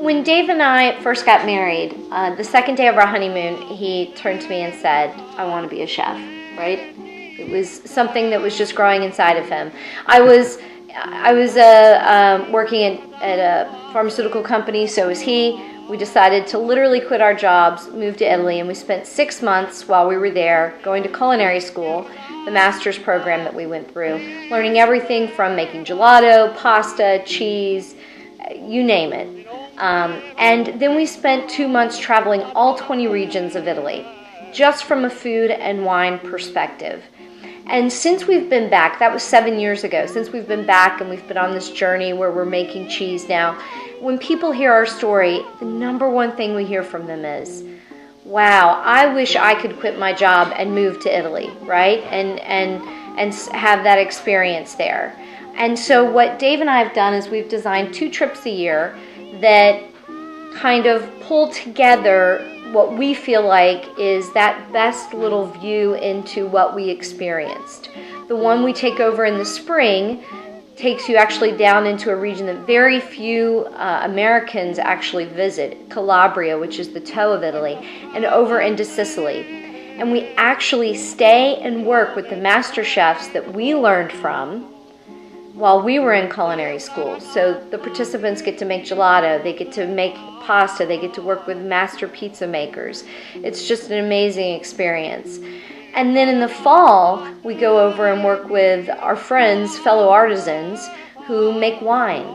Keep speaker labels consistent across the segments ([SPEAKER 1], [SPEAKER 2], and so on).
[SPEAKER 1] When Dave and I first got married, the second day of our honeymoon, he turned to me and said, "I want to be a chef," right? It was something that was just growing inside of him. I was working at a pharmaceutical company, so was he. We decided to literally quit our jobs, move to Italy, and we spent 6 months while we were there going to culinary school, the master's program that we went through, learning everything from making gelato, pasta, cheese, you name it. And then we spent 2 months traveling all 20 regions of Italy, just from a food and wine perspective. And since we've been back, that was 7 years ago, since we've been back and we've been on this journey where we're making cheese now, when people hear our story, the number one thing we hear from them is, wow, I wish I could quit my job and move to Italy, right? And have that experience there. And so what Dave and I have done is we've designed 2 trips a year that kind of pull together what we feel like is that best little view into what we experienced. The one we take over in the spring takes you actually down into a region that very few Americans actually visit, Calabria, which is the toe of Italy, and over into Sicily. And we actually stay and work with the master chefs that we learned from while we were in culinary school. So the participants get to make gelato, they get to make pasta, they get to work with master pizza makers. It's just an amazing experience. And then in the fall, we go over and work with our friends, fellow artisans, who make wine,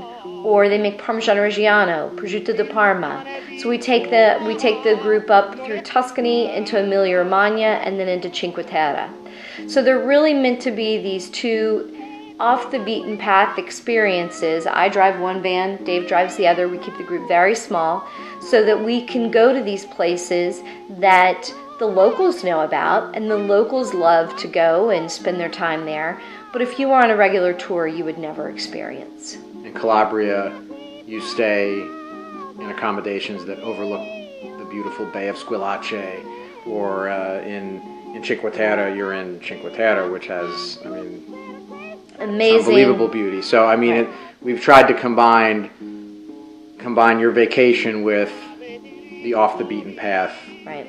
[SPEAKER 1] or they make Parmigiano Reggiano, Prosciutto di Parma. So we take the group up through Tuscany into Emilia-Romagna and then into Cinque Terre. So they're really meant to be these 2 off the beaten path experiences. I drive one van, Dave drives the other. We keep the group very small so that we can go to these places that the locals know about and the locals love to go and spend their time there. But if you were on a regular tour, you would never experience.
[SPEAKER 2] In Calabria, you stay in accommodations that overlook the beautiful Bay of Squillace, or in Cinque Terre, you're in Cinque Terre, which has,
[SPEAKER 1] amazing,
[SPEAKER 2] unbelievable beauty. So,
[SPEAKER 1] right.
[SPEAKER 2] We've tried to combine your vacation with the off the beaten path,
[SPEAKER 1] right,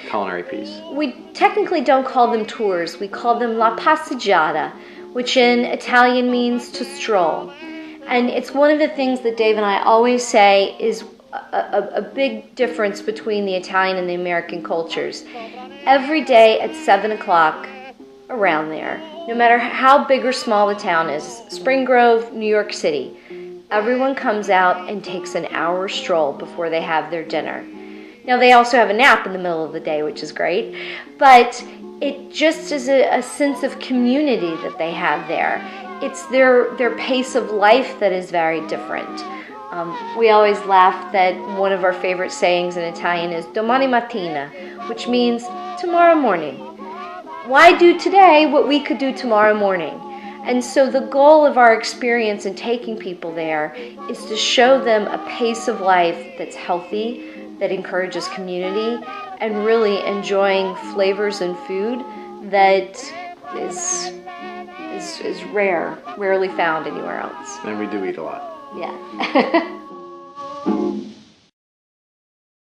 [SPEAKER 2] culinary piece.
[SPEAKER 1] We technically don't call them tours. We call them la passeggiata, which in Italian means to stroll. And it's one of the things that Dave and I always say is a big difference between the Italian and the American cultures. Every day at 7 o'clock, around there, no matter how big or small the town is, Spring Grove, New York City, everyone comes out and takes an hour stroll before they have their dinner. Now, they also have a nap in the middle of the day, which is great, but it just is a sense of community that they have there. It's their pace of life that is very different. We always laugh that one of our favorite sayings in Italian is domani mattina, which means tomorrow morning. Why do today what we could do tomorrow morning? And so the goal of our experience in taking people there is to show them a pace of life that's healthy, that encourages community, and really enjoying flavors and food that is rarely found anywhere else.
[SPEAKER 2] And we do eat a lot.
[SPEAKER 1] Yeah.